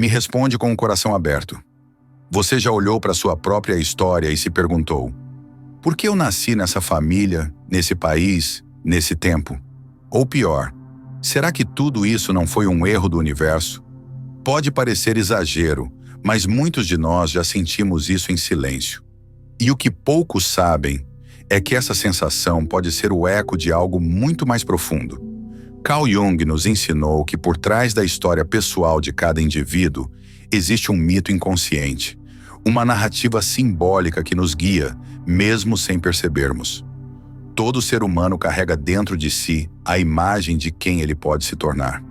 Me responde com o coração aberto. Você já olhou para sua própria história e se perguntou: por que eu nasci nessa família, nesse país, nesse tempo? Ou pior, será que tudo isso não foi um erro do universo? Pode parecer exagero, mas muitos de nós já sentimos isso em silêncio. E o que poucos sabem é que essa sensação pode ser o eco de algo muito mais profundo. Carl Jung nos ensinou que por trás da história pessoal de cada indivíduo existe um mito inconsciente, uma narrativa simbólica que nos guia, mesmo sem percebermos. Todo ser humano carrega dentro de si a imagem de quem ele pode se tornar.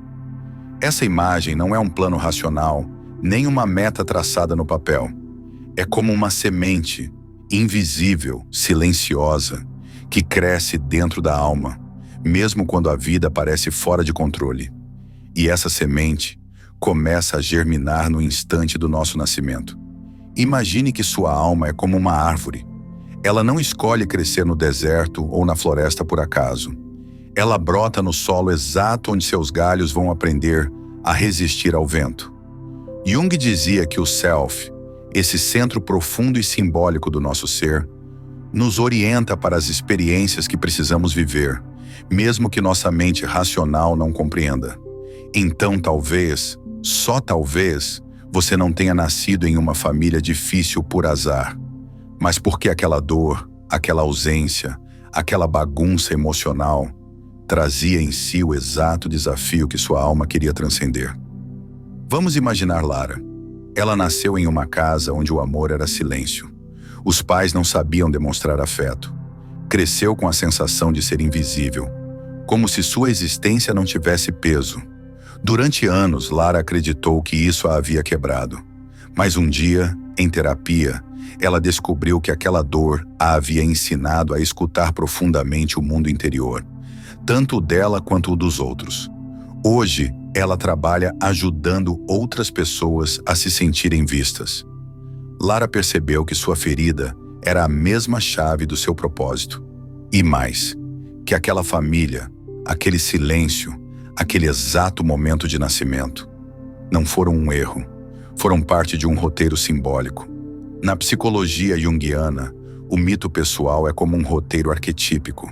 Essa imagem não é um plano racional, nem uma meta traçada no papel. É como uma semente, invisível, silenciosa, que cresce dentro da alma, mesmo quando a vida parece fora de controle. E essa semente começa a germinar no instante do nosso nascimento. Imagine que sua alma é como uma árvore. Ela não escolhe crescer no deserto ou na floresta por acaso. Ela brota no solo exato onde seus galhos vão aprender a resistir ao vento. Jung dizia que o Self, esse centro profundo e simbólico do nosso ser, nos orienta para as experiências que precisamos viver, mesmo que nossa mente racional não compreenda. Então talvez, só talvez, você não tenha nascido em uma família difícil por azar, mas porque aquela dor, aquela ausência, aquela bagunça emocional trazia em si o exato desafio que sua alma queria transcender. Vamos imaginar Lara. Ela nasceu em uma casa onde o amor era silêncio. Os pais não sabiam demonstrar afeto. Cresceu com a sensação de ser invisível, como se sua existência não tivesse peso. Durante anos, Lara acreditou que isso a havia quebrado. Mas um dia, em terapia, ela descobriu que aquela dor a havia ensinado a escutar profundamente o mundo interior, tanto o dela quanto o dos outros. Hoje, ela trabalha ajudando outras pessoas a se sentirem vistas. Lara percebeu que sua ferida era a mesma chave do seu propósito. E mais, que aquela família, aquele silêncio, aquele exato momento de nascimento, não foram um erro, foram parte de um roteiro simbólico. Na psicologia junguiana, o mito pessoal é como um roteiro arquetípico.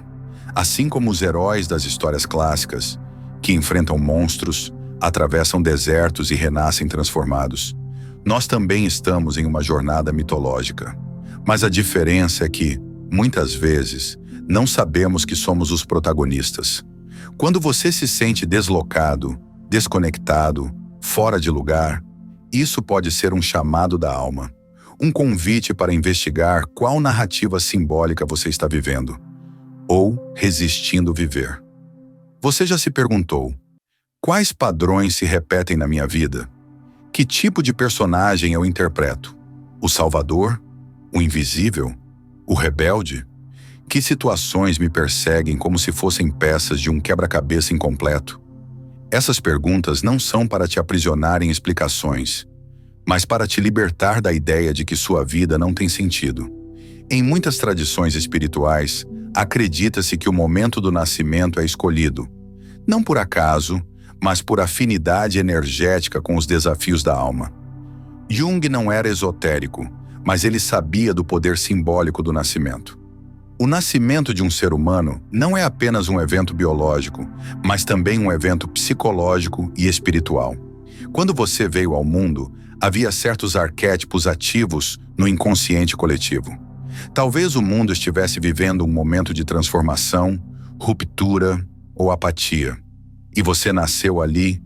Assim como os heróis das histórias clássicas, que enfrentam monstros, atravessam desertos e renascem transformados, nós também estamos em uma jornada mitológica. Mas a diferença é que, muitas vezes, não sabemos que somos os protagonistas. Quando você se sente deslocado, desconectado, fora de lugar, isso pode ser um chamado da alma, um convite para investigar qual narrativa simbólica você está vivendo, ou resistindo viver. Você já se perguntou: quais padrões se repetem na minha vida? Que tipo de personagem eu interpreto? O salvador? O invisível? O rebelde? Que situações me perseguem como se fossem peças de um quebra-cabeça incompleto? Essas perguntas não são para te aprisionar em explicações, mas para te libertar da ideia de que sua vida não tem sentido. Em muitas tradições espirituais, acredita-se que o momento do nascimento é escolhido, não por acaso, mas por afinidade energética com os desafios da alma. Jung não era esotérico, mas ele sabia do poder simbólico do nascimento. O nascimento de um ser humano não é apenas um evento biológico, mas também um evento psicológico e espiritual. Quando você veio ao mundo, havia certos arquétipos ativos no inconsciente coletivo. Talvez o mundo estivesse vivendo um momento de transformação, ruptura ou apatia. E você nasceu ali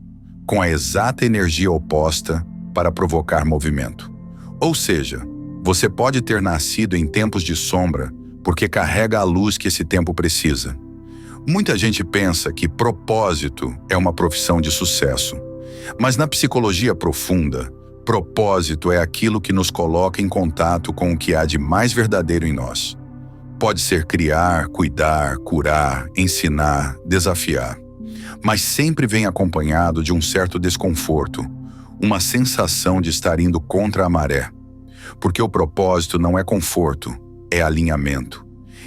com a exata energia oposta para provocar movimento. Ou seja, você pode ter nascido em tempos de sombra porque carrega a luz que esse tempo precisa. Muita gente pensa que propósito é uma profissão de sucesso. Mas na psicologia profunda, propósito é aquilo que nos coloca em contato com o que há de mais verdadeiro em nós. Pode ser criar, cuidar, curar, ensinar, desafiar. Mas sempre vem acompanhado de um certo desconforto, uma sensação de estar indo contra a maré. Porque o propósito não é conforto, é alinhamento.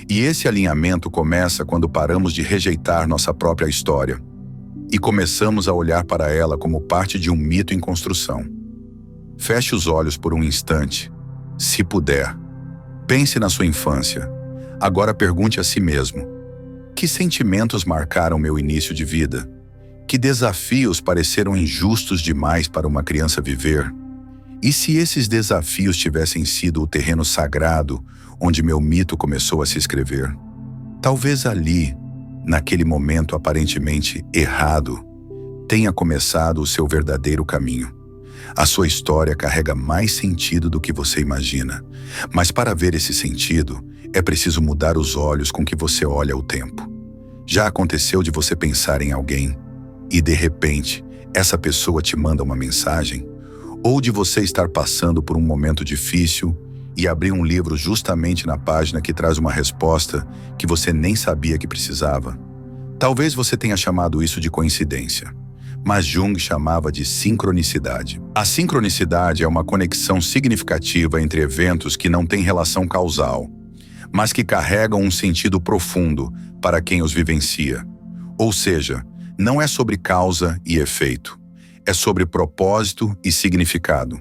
E esse alinhamento começa quando paramos de rejeitar nossa própria história e começamos a olhar para ela como parte de um mito em construção. Feche os olhos por um instante, se puder. Pense na sua infância. Agora pergunte a si mesmo: que sentimentos marcaram meu início de vida? Que desafios pareceram injustos demais para uma criança viver? E se esses desafios tivessem sido o terreno sagrado onde meu mito começou a se escrever? Talvez ali, naquele momento aparentemente errado, tenha começado o seu verdadeiro caminho. A sua história carrega mais sentido do que você imagina, mas para ver esse sentido, é preciso mudar os olhos com que você olha o tempo. Já aconteceu de você pensar em alguém e, de repente, essa pessoa te manda uma mensagem? Ou de você estar passando por um momento difícil e abrir um livro justamente na página que traz uma resposta que você nem sabia que precisava? Talvez você tenha chamado isso de coincidência, mas Jung chamava de sincronicidade. A sincronicidade é uma conexão significativa entre eventos que não têm relação causal, mas que carregam um sentido profundo para quem os vivencia. Ou seja, não é sobre causa e efeito, é sobre propósito e significado.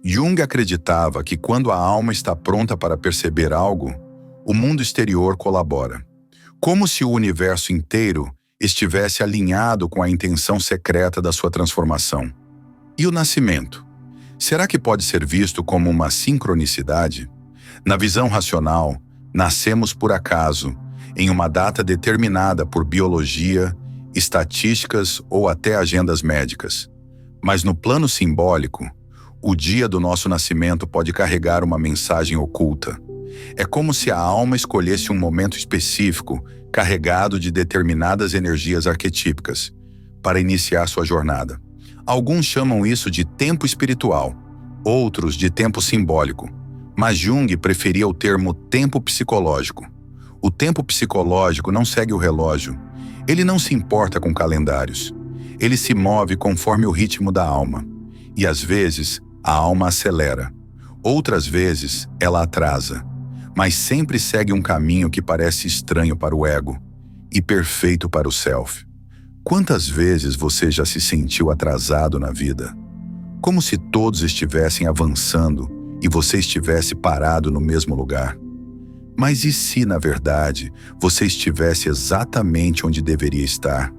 Jung acreditava que quando a alma está pronta para perceber algo, o mundo exterior colabora, como se o universo inteiro estivesse alinhado com a intenção secreta da sua transformação. E o nascimento? Será que pode ser visto como uma sincronicidade? Na visão racional, nascemos por acaso, em uma data determinada por biologia, estatísticas ou até agendas médicas. Mas no plano simbólico, o dia do nosso nascimento pode carregar uma mensagem oculta. É como se a alma escolhesse um momento específico, carregado de determinadas energias arquetípicas, para iniciar sua jornada. Alguns chamam isso de tempo espiritual, outros de tempo simbólico, mas Jung preferia o termo tempo psicológico. O tempo psicológico não segue o relógio, ele não se importa com calendários. Ele se move conforme o ritmo da alma, e às vezes a alma acelera, outras vezes ela atrasa, mas sempre segue um caminho que parece estranho para o ego e perfeito para o self. Quantas vezes você já se sentiu atrasado na vida? Como se todos estivessem avançando e você estivesse parado no mesmo lugar? Mas e se, na verdade, você estivesse exatamente onde deveria estar,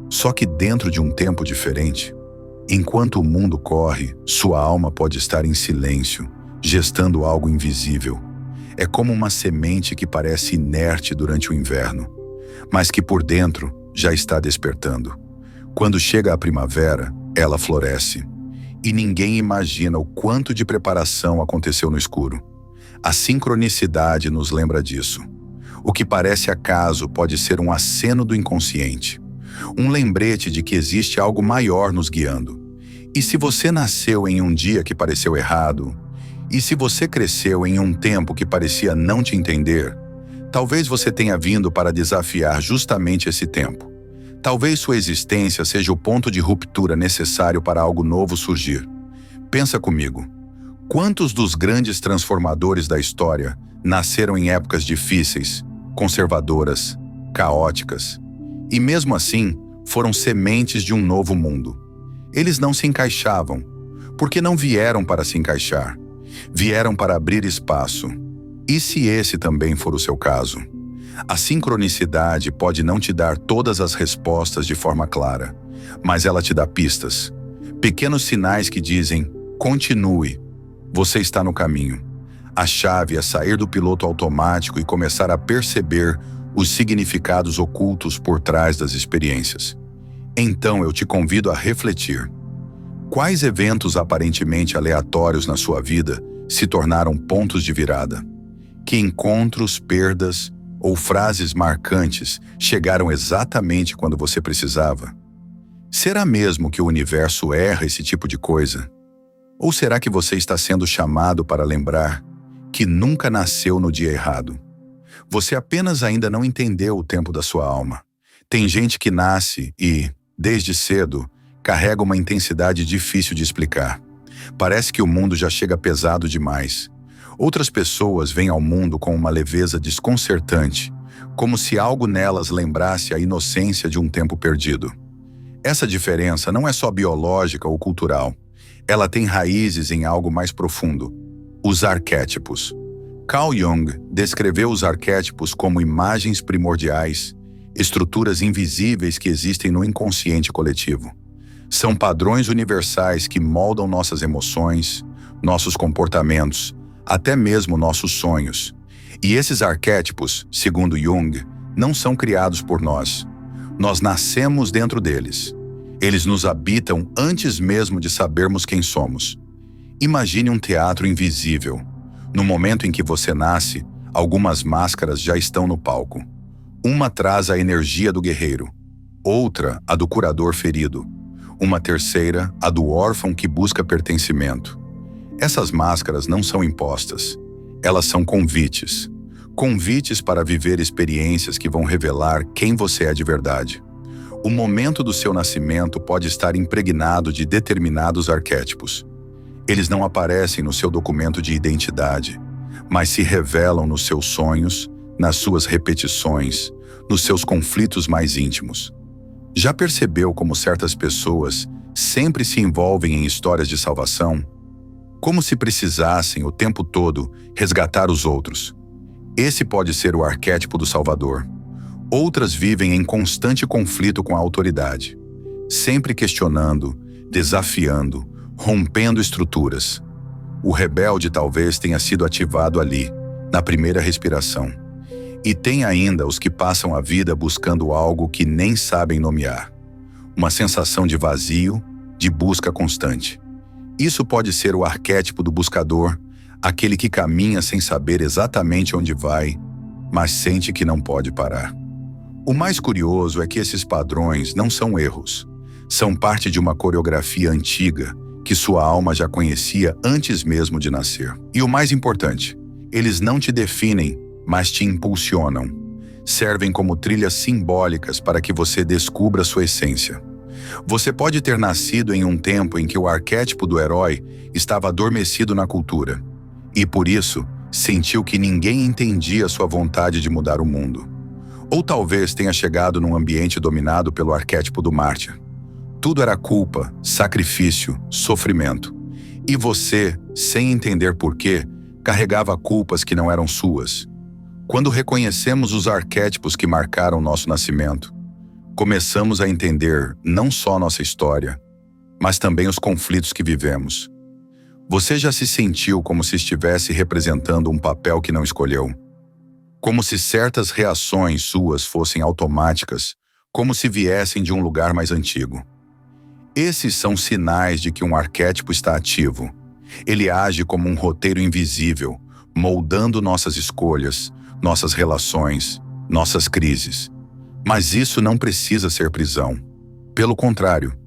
só que dentro de um tempo diferente? Enquanto o mundo corre, sua alma pode estar em silêncio, gestando algo invisível. É como uma semente que parece inerte durante o inverno, mas que por dentro já está despertando. Quando chega a primavera, ela floresce, e ninguém imagina o quanto de preparação aconteceu no escuro. A sincronicidade nos lembra disso. O que parece acaso pode ser um aceno do inconsciente, um lembrete de que existe algo maior nos guiando. E se você nasceu em um dia que pareceu errado, e se você cresceu em um tempo que parecia não te entender, talvez você tenha vindo para desafiar justamente esse tempo. Talvez sua existência seja o ponto de ruptura necessário para algo novo surgir. Pensa comigo. Quantos dos grandes transformadores da história nasceram em épocas difíceis, conservadoras, caóticas, e mesmo assim foram sementes de um novo mundo? Eles não se encaixavam, porque não vieram para se encaixar. Vieram para abrir espaço. E se esse também for o seu caso? A sincronicidade pode não te dar todas as respostas de forma clara, mas ela te dá pistas. Pequenos sinais que dizem: continue, você está no caminho. A chave é sair do piloto automático e começar a perceber os significados ocultos por trás das experiências. Então eu te convido a refletir. Quais eventos aparentemente aleatórios na sua vida se tornaram pontos de virada? Que encontros, perdas ou frases marcantes chegaram exatamente quando você precisava? Será mesmo que o universo erra esse tipo de coisa? Ou será que você está sendo chamado para lembrar que nunca nasceu no dia errado? Você apenas ainda não entendeu o tempo da sua alma. Tem gente que nasce e, desde cedo, carrega uma intensidade difícil de explicar. Parece que o mundo já chega pesado demais. Outras pessoas vêm ao mundo com uma leveza desconcertante, como se algo nelas lembrasse a inocência de um tempo perdido. Essa diferença não é só biológica ou cultural. Ela tem raízes em algo mais profundo: os arquétipos. Carl Jung descreveu os arquétipos como imagens primordiais, estruturas invisíveis que existem no inconsciente coletivo. São padrões universais que moldam nossas emoções, nossos comportamentos, até mesmo nossos sonhos. E esses arquétipos, segundo Jung, não são criados por nós. Nós nascemos dentro deles. Eles nos habitam antes mesmo de sabermos quem somos. Imagine um teatro invisível. No momento em que você nasce, algumas máscaras já estão no palco. Uma traz a energia do guerreiro, outra a do curador ferido, uma terceira a do órfão que busca pertencimento. Essas máscaras não são impostas. Elas são convites. Convites para viver experiências que vão revelar quem você é de verdade. O momento do seu nascimento pode estar impregnado de determinados arquétipos. Eles não aparecem no seu documento de identidade, mas se revelam nos seus sonhos, nas suas repetições, nos seus conflitos mais íntimos. Já percebeu como certas pessoas sempre se envolvem em histórias de salvação? Como se precisassem, o tempo todo, resgatar os outros. Esse pode ser o arquétipo do Salvador. Outras vivem em constante conflito com a autoridade, sempre questionando, desafiando, rompendo estruturas. O rebelde talvez tenha sido ativado ali, na primeira respiração. E tem ainda os que passam a vida buscando algo que nem sabem nomear. Uma sensação de vazio, de busca constante. Isso pode ser o arquétipo do buscador, aquele que caminha sem saber exatamente onde vai, mas sente que não pode parar. O mais curioso é que esses padrões não são erros. São parte de uma coreografia antiga, que sua alma já conhecia antes mesmo de nascer. E o mais importante, eles não te definem, mas te impulsionam. Servem como trilhas simbólicas para que você descubra sua essência. Você pode ter nascido em um tempo em que o arquétipo do herói estava adormecido na cultura, e por isso sentiu que ninguém entendia sua vontade de mudar o mundo. Ou talvez tenha chegado num ambiente dominado pelo arquétipo do mártir. Tudo era culpa, sacrifício, sofrimento. E você, sem entender porquê, carregava culpas que não eram suas. Quando reconhecemos os arquétipos que marcaram nosso nascimento, começamos a entender não só nossa história, mas também os conflitos que vivemos. Você já se sentiu como se estivesse representando um papel que não escolheu? Como se certas reações suas fossem automáticas, como se viessem de um lugar mais antigo. Esses são sinais de que um arquétipo está ativo. Ele age como um roteiro invisível, moldando nossas escolhas, nossas relações, nossas crises. Mas isso não precisa ser prisão. Pelo contrário,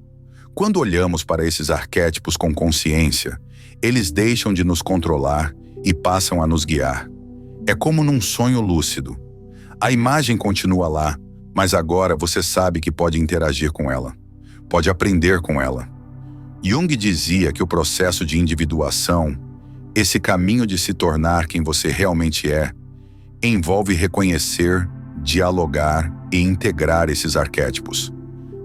quando olhamos para esses arquétipos com consciência, eles deixam de nos controlar e passam a nos guiar. É como num sonho lúcido. A imagem continua lá, mas agora você sabe que pode interagir com ela. Pode aprender com ela. Jung dizia que o processo de individuação, esse caminho de se tornar quem você realmente é, envolve reconhecer, dialogar e integrar esses arquétipos.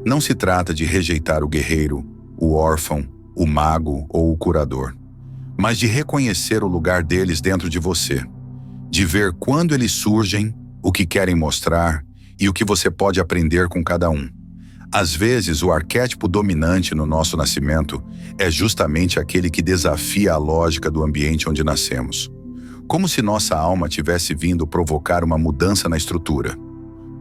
Não se trata de rejeitar o guerreiro, o órfão, o mago ou o curador, mas de reconhecer o lugar deles dentro de você, de ver quando eles surgem, o que querem mostrar e o que você pode aprender com cada um. Às vezes, o arquétipo dominante no nosso nascimento é justamente aquele que desafia a lógica do ambiente onde nascemos. Como se nossa alma tivesse vindo provocar uma mudança na estrutura.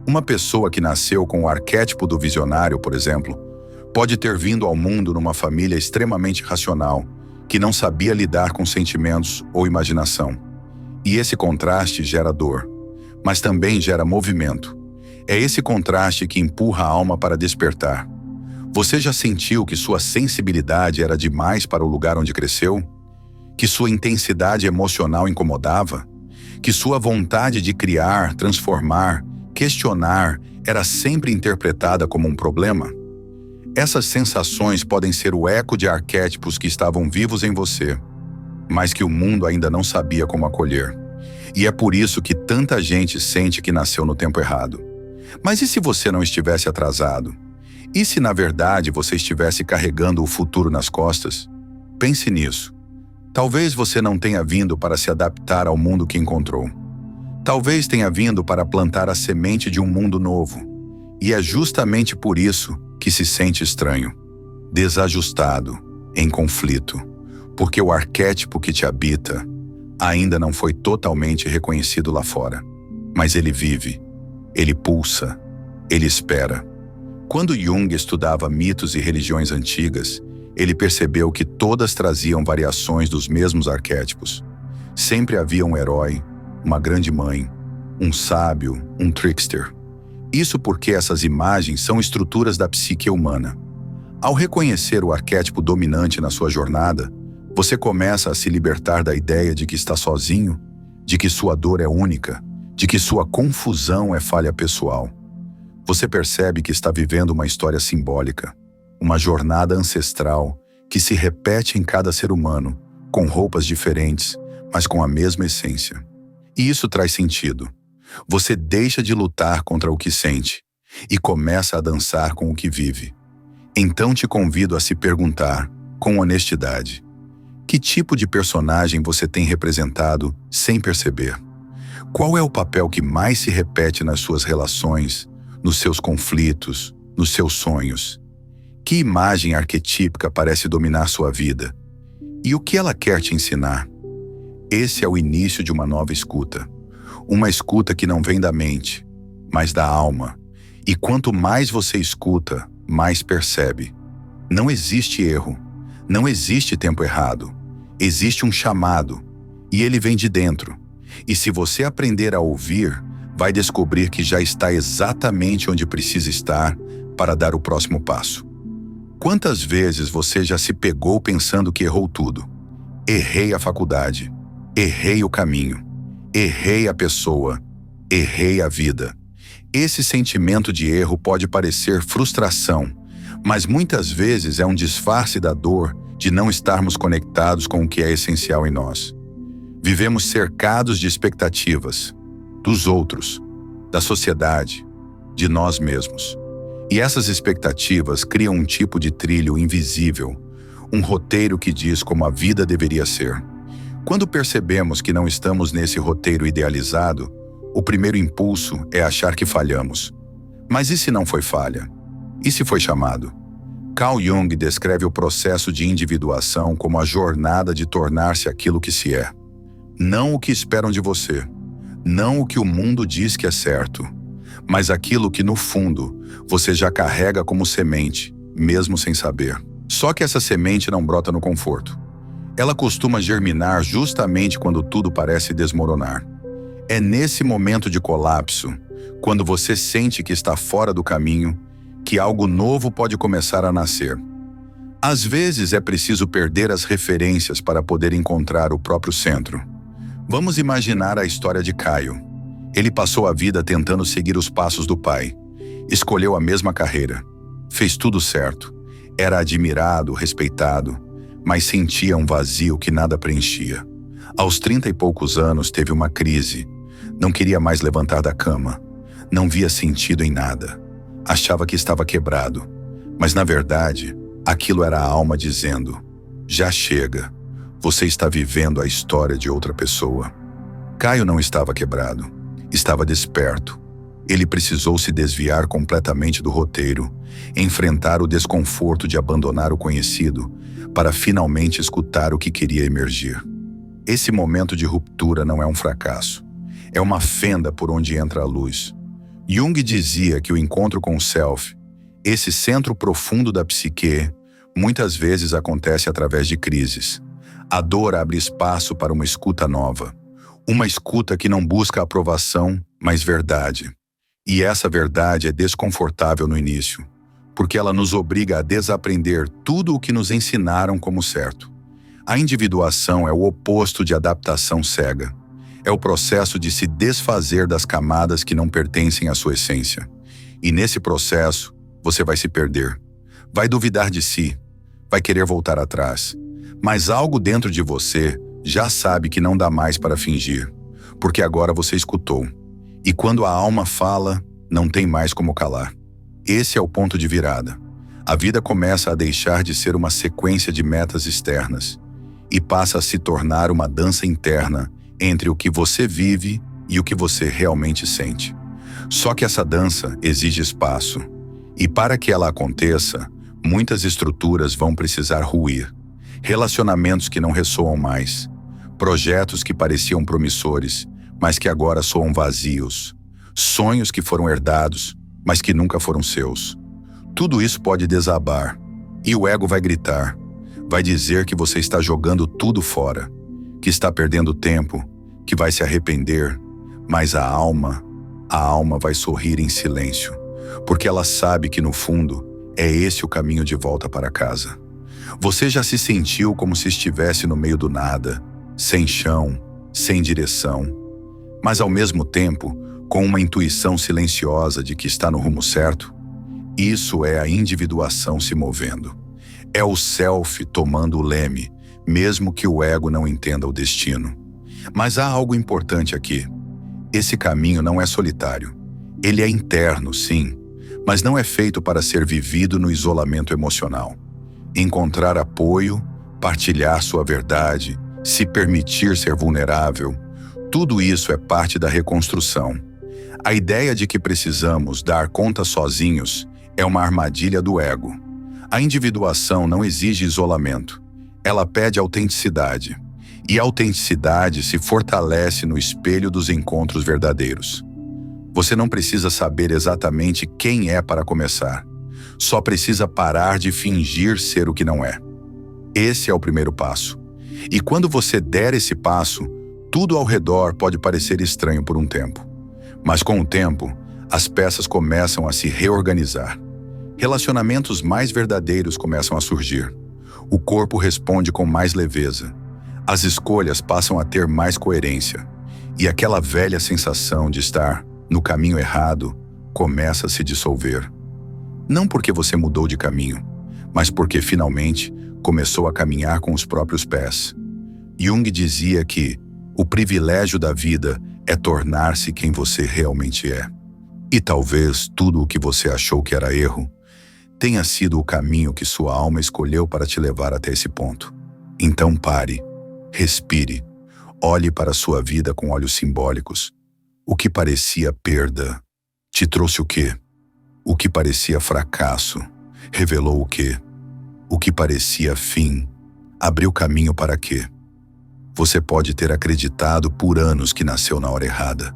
Uma pessoa que nasceu com o arquétipo do visionário, por exemplo, pode ter vindo ao mundo numa família extremamente racional, que não sabia lidar com sentimentos ou imaginação. E esse contraste gera dor, mas também gera movimento. É esse contraste que empurra a alma para despertar. Você já sentiu que sua sensibilidade era demais para o lugar onde cresceu? Que sua intensidade emocional incomodava? Que sua vontade de criar, transformar, questionar era sempre interpretada como um problema? Essas sensações podem ser o eco de arquétipos que estavam vivos em você, mas que o mundo ainda não sabia como acolher. E é por isso que tanta gente sente que nasceu no tempo errado. Mas e se você não estivesse atrasado? E se, na verdade, você estivesse carregando o futuro nas costas? Pense nisso. Talvez você não tenha vindo para se adaptar ao mundo que encontrou. Talvez tenha vindo para plantar a semente de um mundo novo. E é justamente por isso que se sente estranho, desajustado, em conflito, porque o arquétipo que te habita ainda não foi totalmente reconhecido lá fora. Mas ele vive, ele pulsa, ele espera. Quando Jung estudava mitos e religiões antigas, ele percebeu que todas traziam variações dos mesmos arquétipos. Sempre havia um herói, uma grande mãe, um sábio, um trickster. Isso porque essas imagens são estruturas da psique humana. Ao reconhecer o arquétipo dominante na sua jornada, você começa a se libertar da ideia de que está sozinho, de que sua dor é única, de que sua confusão é falha pessoal. Você percebe que está vivendo uma história simbólica, uma jornada ancestral que se repete em cada ser humano, com roupas diferentes, mas com a mesma essência. E isso traz sentido. Você deixa de lutar contra o que sente e começa a dançar com o que vive. Então te convido a se perguntar, com honestidade, que tipo de personagem você tem representado sem perceber? Qual é o papel que mais se repete nas suas relações, nos seus conflitos, nos seus sonhos? Que imagem arquetípica parece dominar sua vida? E o que ela quer te ensinar? Esse é o início de uma nova escuta. Uma escuta que não vem da mente, mas da alma. E quanto mais você escuta, mais percebe. Não existe erro. Não existe tempo errado. Existe um chamado. E ele vem de dentro. E se você aprender a ouvir, vai descobrir que já está exatamente onde precisa estar para dar o próximo passo. Quantas vezes você já se pegou pensando que errou tudo? Errei a faculdade. Errei o caminho. Errei a pessoa. Errei a vida. Esse sentimento de erro pode parecer frustração, mas muitas vezes é um disfarce da dor de não estarmos conectados com o que é essencial em nós. Vivemos cercados de expectativas, dos outros, da sociedade, de nós mesmos. E essas expectativas criam um tipo de trilho invisível, um roteiro que diz como a vida deveria ser. Quando percebemos que não estamos nesse roteiro idealizado, o primeiro impulso é achar que falhamos. Mas e se não foi falha? E se foi chamado? Carl Jung descreve o processo de individuação como a jornada de tornar-se aquilo que se é. Não o que esperam de você, não o que o mundo diz que é certo, mas aquilo que, no fundo, você já carrega como semente, mesmo sem saber. Só que essa semente não brota no conforto. Ela costuma germinar justamente quando tudo parece desmoronar. É nesse momento de colapso, quando você sente que está fora do caminho, que algo novo pode começar a nascer. Às vezes é preciso perder as referências para poder encontrar o próprio centro. Vamos imaginar a história de Caio. Ele passou a vida tentando seguir os passos do pai. Escolheu a mesma carreira. Fez tudo certo. Era admirado, respeitado, mas sentia um vazio que nada preenchia. Aos 30 e poucos anos teve uma crise. Não queria mais levantar da cama. Não via sentido em nada. Achava que estava quebrado. Mas na verdade, aquilo era a alma dizendo: já chega. Você está vivendo a história de outra pessoa. Caio não estava quebrado. Estava desperto. Ele precisou se desviar completamente do roteiro, enfrentar o desconforto de abandonar o conhecido, para finalmente escutar o que queria emergir. Esse momento de ruptura não é um fracasso. É uma fenda por onde entra a luz. Jung dizia que o encontro com o self, esse centro profundo da psique, muitas vezes acontece através de crises. A dor abre espaço para uma escuta nova. Uma escuta que não busca aprovação, mas verdade. E essa verdade é desconfortável no início, porque ela nos obriga a desaprender tudo o que nos ensinaram como certo. A individuação é o oposto de adaptação cega. É o processo de se desfazer das camadas que não pertencem à sua essência. E nesse processo, você vai se perder. Vai duvidar de si. Vai querer voltar atrás. Mas algo dentro de você já sabe que não dá mais para fingir, porque agora você escutou. E quando a alma fala, não tem mais como calar. Esse é o ponto de virada. A vida começa a deixar de ser uma sequência de metas externas e passa a se tornar uma dança interna entre o que você vive e o que você realmente sente. Só que essa dança exige espaço, e para que ela aconteça, muitas estruturas vão precisar ruir. Relacionamentos que não ressoam mais, projetos que pareciam promissores, mas que agora soam vazios, sonhos que foram herdados, mas que nunca foram seus. Tudo isso pode desabar, e o ego vai gritar, vai dizer que você está jogando tudo fora, que está perdendo tempo, que vai se arrepender, mas a alma vai sorrir em silêncio, porque ela sabe que no fundo é esse o caminho de volta para casa. Você já se sentiu como se estivesse no meio do nada, sem chão, sem direção, mas ao mesmo tempo com uma intuição silenciosa de que está no rumo certo? Isso é a individuação se movendo. É o self tomando o leme, mesmo que o ego não entenda o destino. Mas há algo importante aqui. Esse caminho não é solitário. Ele é interno, sim, mas não é feito para ser vivido no isolamento emocional. Encontrar apoio, partilhar sua verdade, se permitir ser vulnerável, tudo isso é parte da reconstrução. A ideia de que precisamos dar conta sozinhos é uma armadilha do ego. A individuação não exige isolamento. Ela pede autenticidade. E a autenticidade se fortalece no espelho dos encontros verdadeiros. Você não precisa saber exatamente quem é para começar. Só precisa parar de fingir ser o que não é. Esse é o primeiro passo. E quando você der esse passo, tudo ao redor pode parecer estranho por um tempo. Mas com o tempo, as peças começam a se reorganizar. Relacionamentos mais verdadeiros começam a surgir. O corpo responde com mais leveza. As escolhas passam a ter mais coerência. E aquela velha sensação de estar no caminho errado começa a se dissolver. Não porque você mudou de caminho, mas porque finalmente começou a caminhar com os próprios pés. Jung dizia que o privilégio da vida é tornar-se quem você realmente é. E talvez tudo o que você achou que era erro tenha sido o caminho que sua alma escolheu para te levar até esse ponto. Então pare, respire, olhe para sua vida com olhos simbólicos. O que parecia perda te trouxe o quê? O que parecia fracasso revelou o quê? O que parecia fim abriu caminho para quê? Você pode ter acreditado por anos que nasceu na hora errada,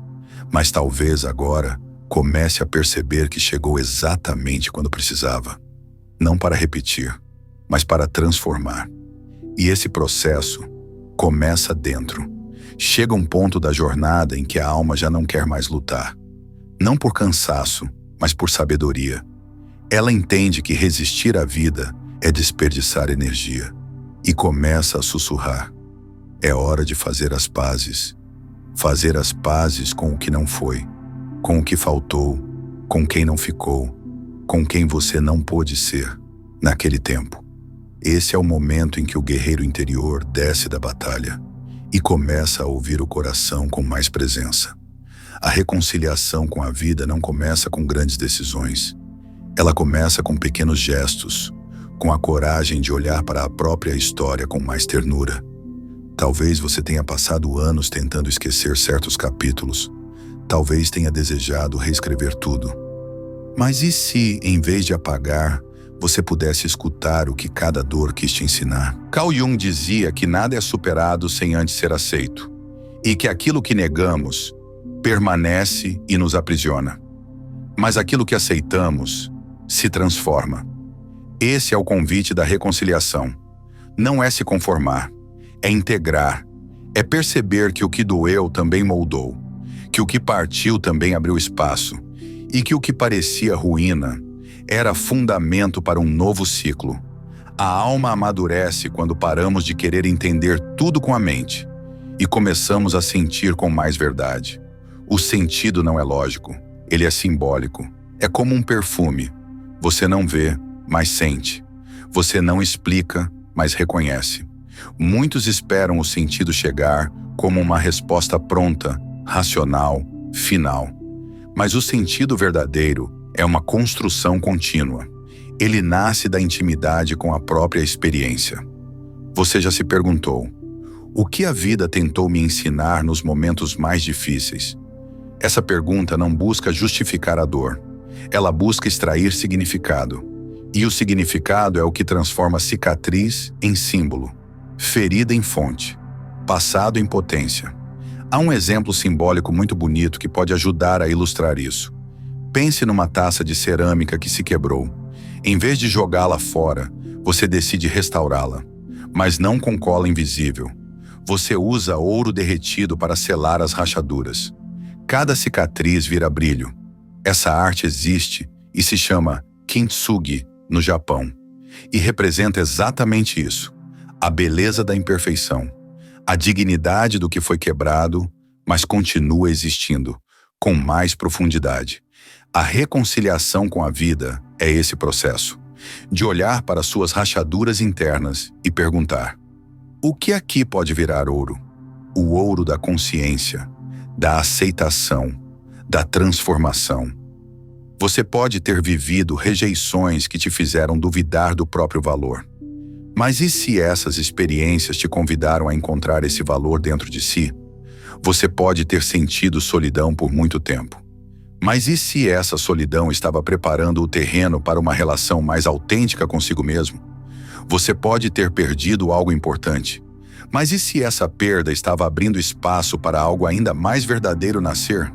mas talvez agora comece a perceber que chegou exatamente quando precisava. Não para repetir, mas para transformar. E esse processo começa dentro. Chega um ponto da jornada em que a alma já não quer mais lutar. Não por cansaço, mas por sabedoria. Ela entende que resistir à vida é desperdiçar energia e começa a sussurrar. É hora de fazer as pazes. Fazer as pazes com o que não foi, com o que faltou, com quem não ficou, com quem você não pôde ser naquele tempo. Esse é o momento em que o guerreiro interior desce da batalha e começa a ouvir o coração com mais presença. A reconciliação com a vida não começa com grandes decisões. Ela começa com pequenos gestos, com a coragem de olhar para a própria história com mais ternura. Talvez você tenha passado anos tentando esquecer certos capítulos. Talvez tenha desejado reescrever tudo. Mas e se, em vez de apagar, você pudesse escutar o que cada dor quis te ensinar? Carl Jung dizia que nada é superado sem antes ser aceito, e que aquilo que negamos permanece e nos aprisiona. Mas aquilo que aceitamos se transforma. Esse é o convite da reconciliação. Não é se conformar, é integrar, é perceber que o que doeu também moldou, que o que partiu também abriu espaço, e que o que parecia ruína era fundamento para um novo ciclo. A alma amadurece quando paramos de querer entender tudo com a mente e começamos a sentir com mais verdade. O sentido não é lógico, ele é simbólico. É como um perfume. Você não vê, mas sente. Você não explica, mas reconhece. Muitos esperam o sentido chegar como uma resposta pronta, racional, final. Mas o sentido verdadeiro é uma construção contínua. Ele nasce da intimidade com a própria experiência. Você já se perguntou: o que a vida tentou me ensinar nos momentos mais difíceis? Essa pergunta não busca justificar a dor. Ela busca extrair significado. E o significado é o que transforma cicatriz em símbolo, ferida em fonte, passado em potência. Há um exemplo simbólico muito bonito que pode ajudar a ilustrar isso. Pense numa taça de cerâmica que se quebrou. Em vez de jogá-la fora, você decide restaurá-la, mas não com cola invisível. Você usa ouro derretido para selar as rachaduras. Cada cicatriz vira brilho. Essa arte existe e se chama kintsugi no Japão, e representa exatamente isso: a beleza da imperfeição, a dignidade do que foi quebrado, mas continua existindo, com mais profundidade. A reconciliação com a vida é esse processo, de olhar para suas rachaduras internas e perguntar: o que aqui pode virar ouro? O ouro da consciência, da aceitação, da transformação. Você pode ter vivido rejeições que te fizeram duvidar do próprio valor. Mas e se essas experiências te convidaram a encontrar esse valor dentro de si? Você pode ter sentido solidão por muito tempo. Mas e se essa solidão estava preparando o terreno para uma relação mais autêntica consigo mesmo? Você pode ter perdido algo importante. Mas e se essa perda estava abrindo espaço para algo ainda mais verdadeiro nascer?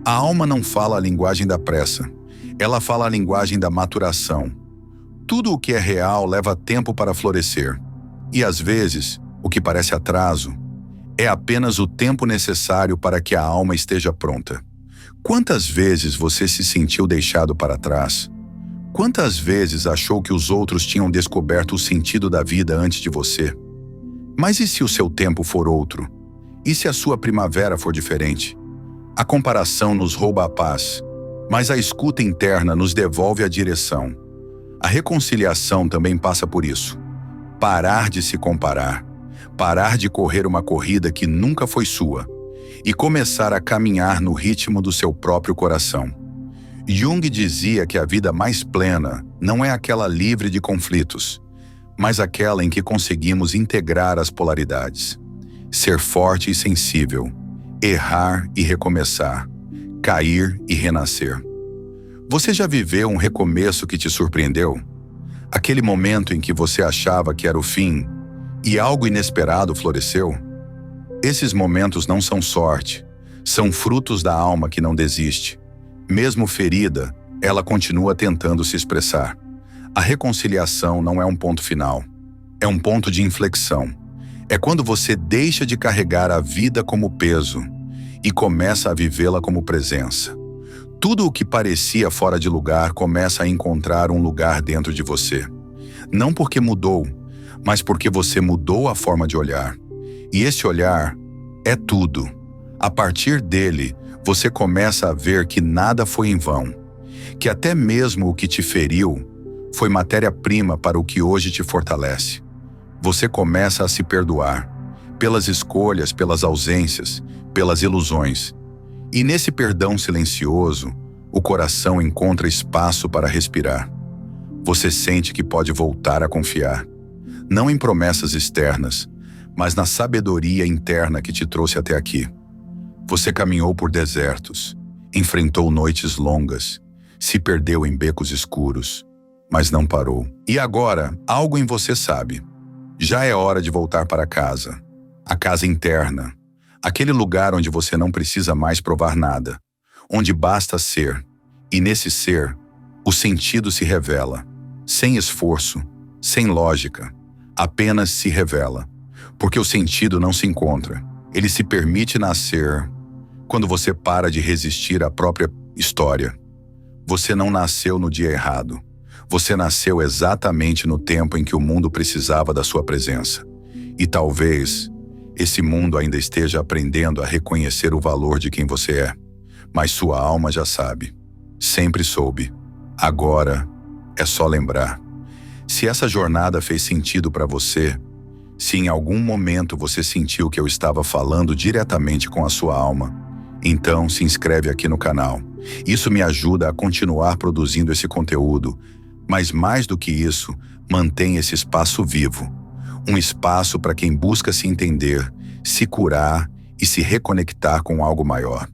A alma não fala a linguagem da pressa. Ela fala a linguagem da maturação. Tudo o que é real leva tempo para florescer. E às vezes, o que parece atraso é apenas o tempo necessário para que a alma esteja pronta. Quantas vezes você se sentiu deixado para trás? Quantas vezes achou que os outros tinham descoberto o sentido da vida antes de você? Mas e se o seu tempo for outro? E se a sua primavera for diferente? A comparação nos rouba a paz, mas a escuta interna nos devolve a direção. A reconciliação também passa por isso. Parar de se comparar, parar de correr uma corrida que nunca foi sua e começar a caminhar no ritmo do seu próprio coração. Jung dizia que a vida mais plena não é aquela livre de conflitos, mas aquela em que conseguimos integrar as polaridades. Ser forte e sensível, errar e recomeçar, cair e renascer. Você já viveu um recomeço que te surpreendeu? Aquele momento em que você achava que era o fim e algo inesperado floresceu? Esses momentos não são sorte, são frutos da alma que não desiste. Mesmo ferida, ela continua tentando se expressar. A reconciliação não é um ponto final, é um ponto de inflexão. É quando você deixa de carregar a vida como peso e começa a vivê-la como presença. Tudo o que parecia fora de lugar começa a encontrar um lugar dentro de você. Não porque mudou, mas porque você mudou a forma de olhar. E esse olhar é tudo. A partir dele, você começa a ver que nada foi em vão, que até mesmo o que te feriu foi matéria-prima para o que hoje te fortalece. Você começa a se perdoar, pelas escolhas, pelas ausências, pelas ilusões. E nesse perdão silencioso, o coração encontra espaço para respirar. Você sente que pode voltar a confiar, não em promessas externas, mas na sabedoria interna que te trouxe até aqui. Você caminhou por desertos, enfrentou noites longas, se perdeu em becos escuros, mas não parou. E agora, algo em você sabe. Já é hora de voltar para casa. A casa interna. Aquele lugar onde você não precisa mais provar nada. Onde basta ser. E nesse ser, o sentido se revela. Sem esforço, sem lógica. Apenas se revela. Porque o sentido não se encontra. Ele se permite nascer quando você para de resistir à própria história. Você não nasceu no dia errado. Você nasceu exatamente no tempo em que o mundo precisava da sua presença. E talvez esse mundo ainda esteja aprendendo a reconhecer o valor de quem você é. Mas sua alma já sabe. Sempre soube. Agora é só lembrar. Se essa jornada fez sentido para você, se em algum momento você sentiu que eu estava falando diretamente com a sua alma, então se inscreve aqui no canal. Isso me ajuda a continuar produzindo esse conteúdo Mas mais do que isso, mantém esse espaço vivo. Um espaço para quem busca se entender, se curar e se reconectar com algo maior.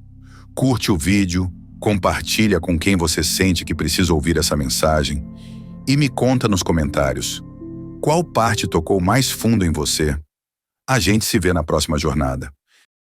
Curte o vídeo, compartilha com quem você sente que precisa ouvir essa mensagem e me conta nos comentários. Qual parte tocou mais fundo em você? A gente se vê na próxima jornada.